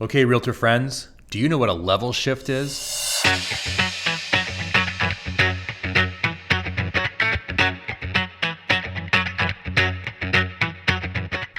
Okay, realtor friends, do you know what a level shift is?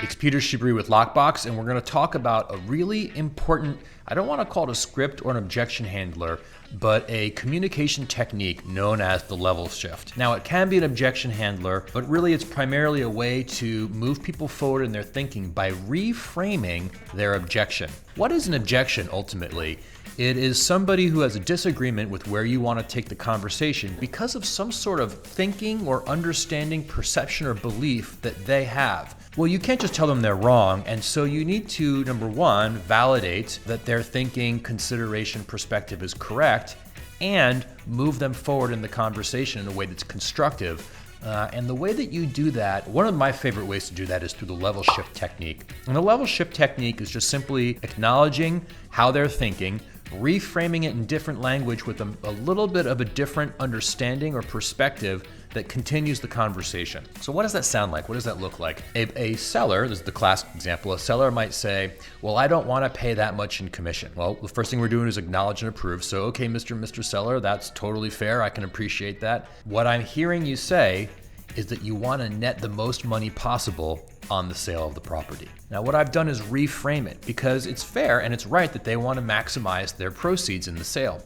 It's Peter Chabris with Lockbox, and we're going to talk about a really important, I don't want to call it a script or an objection handler, but a communication technique known as the level shift. Now, it can be an objection handler, but really it's primarily a way to move people forward in their thinking by reframing their objection. What is an objection ultimately? It is somebody who has a disagreement with where you want to take the conversation because of some sort of thinking or understanding, perception, or belief that they have. Well, you can't just tell them they're wrong, and so you need to, number one, validate that their thinking, consideration, perspective is correct, and move them forward in the conversation in a way that's constructive. And the way that you do that, one of my favorite ways to do that is through the level shift technique. And the level shift technique is just simply acknowledging how they're thinking, reframing it in different language with a little bit of a different understanding or perspective that continues the conversation. So what does that sound like? What does that look like? A seller, this is the classic example, a seller might say, well, I don't want to pay that much in commission. Well, the first thing we're doing is acknowledge and approve. So, okay, Mr. Seller, that's totally fair. I can appreciate that. What I'm hearing you say is that you want to net the most money possible on the sale of the property. Now, what I've done is reframe it because it's fair and it's right that they want to maximize their proceeds in the sale.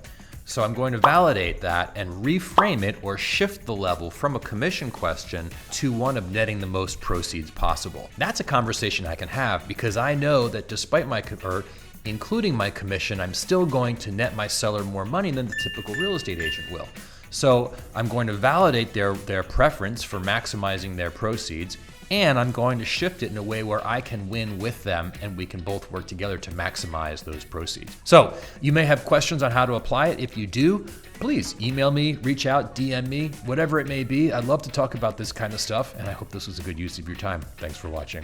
So I'm going to validate that and reframe it or shift the level from a commission question to one of netting the most proceeds possible. That's a conversation I can have because I know that despite including my commission, I'm still going to net my seller more money than the typical real estate agent will. So I'm going to validate their preference for maximizing their proceeds, and I'm going to shift it in a way where I can win with them and we can both work together to maximize those proceeds. So you may have questions on how to apply it. If you do, please email me, reach out, DM me, whatever it may be. I'd love to talk about this kind of stuff, and I hope this was a good use of your time. Thanks for watching.